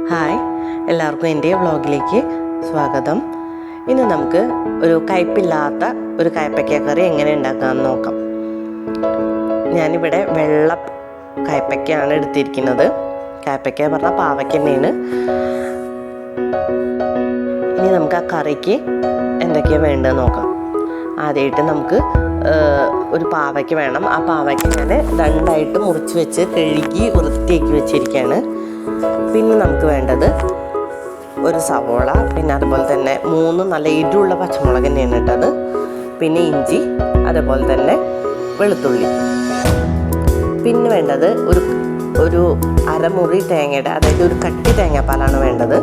Hi, എല്ലാവർക്കും എൻ്റെ വ്ളോഗിലേക്ക് സ്വാഗതം. ഇന്ന് നമുക്ക് ഒരു കയ്പില്ലാത്ത ഒരു കയ്പയ്ക്ക കറി എങ്ങനെ ഉണ്ടാക്കാമെന്ന് നോക്കാം. ഞാനിവിടെ വെള്ള കയ്പയ്ക്കയാണ് എടുത്തിരിക്കുന്നത്. കയ്പയ്ക്ക പറഞ്ഞാൽ പാവയ്ക്ക തന്നെയാണ്. ഇനി നമുക്ക് ആ കറിക്ക് എന്തൊക്കെയാണ് വേണ്ടതെന്ന് നോക്കാം. ആദ്യമായിട്ട് നമുക്ക് ഒരു പാവയ്ക്ക വേണം. ആ പാവയ്ക്ക ഞാൻ രണ്ടായിട്ട് മുറിച്ച് വെച്ച് കഴുകി വൃത്തിയാക്കി വെച്ചിരിക്കുകയാണ്. പിന്നെ നമുക്ക് വേണ്ടത് ഒരു സവോള, പിന്നെ അതുപോലെ തന്നെ 3 നല്ല എരിവുള്ള പച്ചമുളക് തന്നെയാണ് ഇട്ടത്, പിന്നെ ഇഞ്ചി, അതുപോലെ തന്നെ വെളുത്തുള്ളി. പിന്നെ വേണ്ടത് ഒരു അരമുറി തേങ്ങയുടെ, അതായത് ഒരു കട്ടി തേങ്ങാപ്പാലാണ് വേണ്ടത്.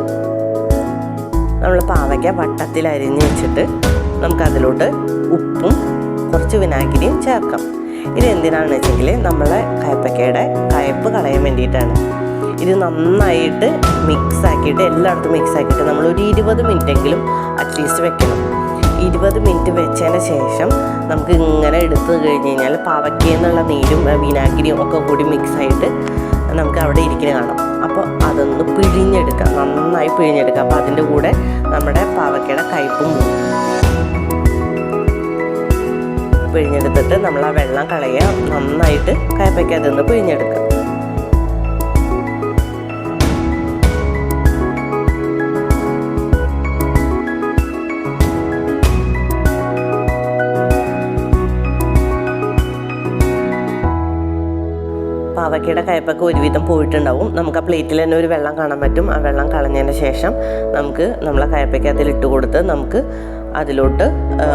നമ്മൾ പാവയ്ക്ക വട്ടത്തിൽ അരിഞ്ഞ് വെച്ചിട്ട് നമുക്കതിലോട്ട് ഉപ്പും കുറച്ച് വിനാഗിരിയും ചേർക്കാം. ഇത് എന്തിനാണെന്ന് വെച്ചെങ്കിൽ നമ്മളെ കയ്പയ്ക്കയുടെ കയ്പ്പ് കളയാൻ വേണ്ടിയിട്ടാണ്. ഇത് നന്നായിട്ട് മിക്സാക്കിയിട്ട് എല്ലായിടത്തും മിക്സാക്കിയിട്ട് നമ്മളൊരു 20 മിനിറ്റെങ്കിലും അറ്റ്ലീസ്റ്റ് വെക്കണം. 20 മിനിറ്റ് വെച്ചതിന് ശേഷം നമുക്ക് ഇങ്ങനെ എടുത്ത് കഴിഞ്ഞ് കഴിഞ്ഞാൽ പാവയ്ക്കയിൽ നിന്നുള്ള നീരും വിനാഗിരിയും ഒക്കെ കൂടി മിക്സായിട്ട് നമുക്ക് അവിടെ ഇരിക്കുന്നത് കാണാം. അപ്പോൾ അതൊന്ന് പിഴിഞ്ഞെടുക്കാം, നന്നായി പിഴിഞ്ഞെടുക്കാം. അപ്പോൾ അതിൻ്റെ കൂടെ നമ്മുടെ പാവയ്ക്കയുടെ കയ്പ്പും പിഴിഞ്ഞെടുത്തിട്ട് നമ്മൾ ആ വെള്ളം കളയുക, നന്നായിട്ട് കയ്പയ്ക്ക അതിൽ പിഴിഞ്ഞെടുക്കുക. പാവയ്ക്കയുടെ കയ്പൊക്കെ ഒരുവിധം പോയിട്ടുണ്ടാവും. നമുക്ക് ആ പ്ലേറ്റിൽ തന്നെ ഒരു വെള്ളം കാണാൻ പറ്റും. ആ വെള്ളം കളഞ്ഞതിന് ശേഷം നമുക്ക് നമ്മളെ കയ്പയ്ക്ക അതിലിട്ട് കൊടുത്ത് നമുക്ക് അതിലോട്ട്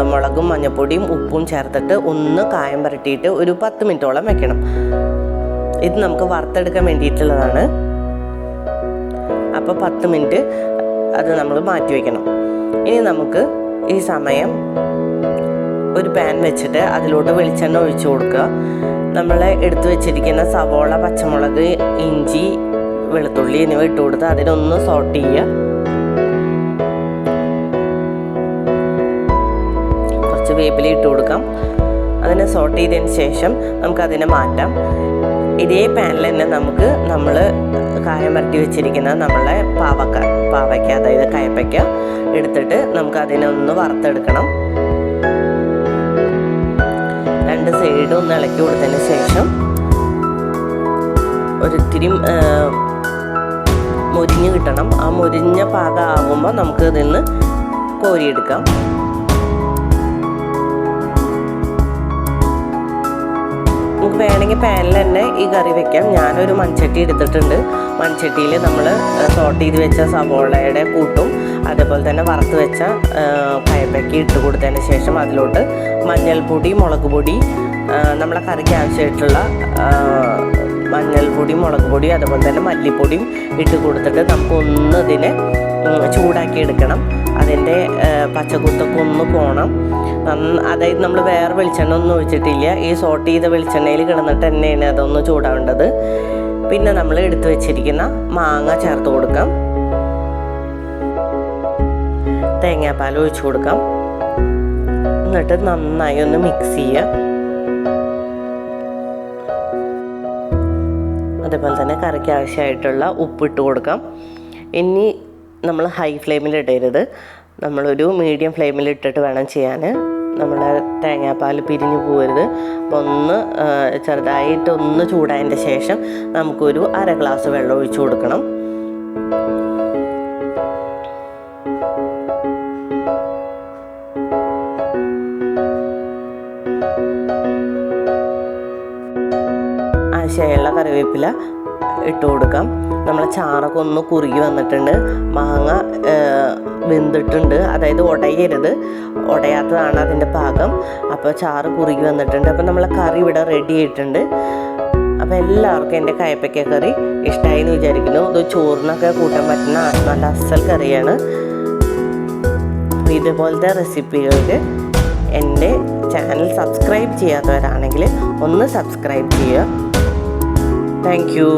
മുളകും മഞ്ഞൾപ്പൊടിയും ഉപ്പും ചേർത്തിട്ട് ഒന്ന് കായം പുരട്ടിയിട്ട് ഒരു 10 മിനിറ്റോളം വെക്കണം. ഇത് നമുക്ക് വറുത്തെടുക്കാൻ വേണ്ടിയിട്ടുള്ളതാണ്. അപ്പോൾ 10 മിനിറ്റ് അത് നമ്മൾ മാറ്റി വയ്ക്കണം. ഇനി നമുക്ക് ഈ സമയം ഒരു പാൻ വെച്ചിട്ട് അതിലോട്ട് വെളിച്ചെണ്ണ ഒഴിച്ചു കൊടുക്കുക. നമ്മൾ എടുത്തു വെച്ചിരിക്കുന്ന സവോള, പച്ചമുളക്, ഇഞ്ചി, വെളുത്തുള്ളി എന്നിവ ഇട്ട് കൊടുത്ത് അതിനൊന്ന് സോട്ട് ചെയ്യുക. കുറച്ച് വേപ്പില ഇട്ട് കൊടുക്കാം. അതിനെ സോട്ട് ചെയ്തതിന് ശേഷം നമുക്കതിനെ മാറ്റാം. ഇതേ പാനിൽ തന്നെ നമുക്ക് നമ്മൾ കായം വരട്ടി വെച്ചിരിക്കുന്ന നമ്മളെ പാവയ്ക്ക അതായത് കയ്പയ്ക്ക എടുത്തിട്ട് നമുക്കതിനെ ഒന്ന് വറുത്തെടുക്കണം. 2 സൈഡും ഒന്ന് ഇളക്കി കൊടുത്തതിന് ശേഷം ഒരിത്തിരി മൊരിഞ്ഞ് കിട്ടണം. ആ മൊരിഞ്ഞ പാകം ആകുമ്പോൾ നമുക്ക് ഇതിൽ നിന്ന് കോരിയെടുക്കാം. നമുക്ക് വേണമെങ്കിൽ പാനിൽ തന്നെ ഈ കറി വെക്കാം. ഞാനൊരു മൺചട്ടി എടുത്തിട്ടുണ്ട്. മൺചട്ടിയിൽ നമ്മൾ സോട്ട് ചെയ്ത് വെച്ച സവോളയുടെ കൂട്ടും അതേപോലെ തന്നെ വറുത്ത് വെച്ച കയ്പയ്ക്ക ഇട്ട് കൊടുത്തതിന് ശേഷം അതിലോട്ട് മഞ്ഞൾപ്പൊടി, മുളക് പൊടി, നമ്മളെ കറിക്ക് ആവശ്യമായിട്ടുള്ള മഞ്ഞൾപ്പൊടി, മുളക് പൊടി, അതുപോലെ തന്നെ മല്ലിപ്പൊടിയും ഇട്ട് കൊടുത്തിട്ട് നമുക്കൊന്ന് ഇതിനെ ചൂടാക്കി എടുക്കണം. അതിൻ്റെ പച്ചക്കുത്തൊക്കെ ഒന്ന് പോകണം. അതായത് നമ്മൾ വേറെ വെളിച്ചെണ്ണ ഒന്നും ഒഴിച്ചിട്ടില്ല. ഈ സോട്ട് ചെയ്ത വെളിച്ചെണ്ണയിൽ കിടന്നിട്ട് തന്നെയാണ് അതൊന്ന് ചൂടാവേണ്ടത്. പിന്നെ നമ്മൾ എടുത്തു വെച്ചിരിക്കുന്ന മാങ്ങ ചേർത്ത് കൊടുക്കാം. തേങ്ങാപ്പാൽ ഒഴിച്ചു കൊടുക്കാം. എന്നിട്ട് നന്നായി ഒന്ന് മിക്സ് ചെയ്യുക. അതേപോലെ തന്നെ കറിക്ക് ആവശ്യമായിട്ടുള്ള ഉപ്പിട്ട് കൊടുക്കാം. ഇനി നമ്മൾ ഹൈ ഫ്ലെയിമിൽ ഇടരുത്, നമ്മളൊരു മീഡിയം ഫ്ലെയിമിൽ ഇട്ടിട്ട് വേണം ചെയ്യാൻ. നമ്മുടെ തേങ്ങാപ്പാൽ പിരിഞ്ഞു പോകരുത്. അപ്പോൾ ഒന്ന് ചെറുതായിട്ടൊന്ന് ചൂടായതിൻ്റെ ശേഷം നമുക്കൊരു 1/2 ഗ്ലാസ് വെള്ളം ഒഴിച്ചു കൊടുക്കണം. ആവശ്യമുള്ള കറിവേപ്പില ഇട്ട് കൊടുക്കാം. നമ്മളെ ചാറൊക്കെ ഒന്ന് കുറുകി വന്നിട്ടുണ്ട്. മാങ്ങ വെന്തിട്ടുണ്ട്, അതായത് ഉടയരുത്, ഉടയാത്തതാണ് അതിൻ്റെ പാകം. അപ്പോൾ ചാറ് കുറുകി വന്നിട്ടുണ്ട്. അപ്പോൾ നമ്മളെ കറി ഇവിടെ റെഡി ആയിട്ടുണ്ട്. അപ്പോൾ എല്ലാവർക്കും എൻ്റെ കയ്പയ്ക്ക കറി ഇഷ്ടമായി എന്ന് വിചാരിക്കുന്നു. ഇത് ചോറിനൊക്കെ കൂട്ടാൻ പറ്റുന്ന നല്ല അസൽ കറിയാണ്. അപ്പോൾ ഇതുപോലത്തെ റെസിപ്പികൾക്ക് എൻ്റെ ചാനൽ സബ്സ്ക്രൈബ് ചെയ്യാത്തവരാണെങ്കിൽ ഒന്ന് സബ്സ്ക്രൈബ് ചെയ്യുക. Thank you.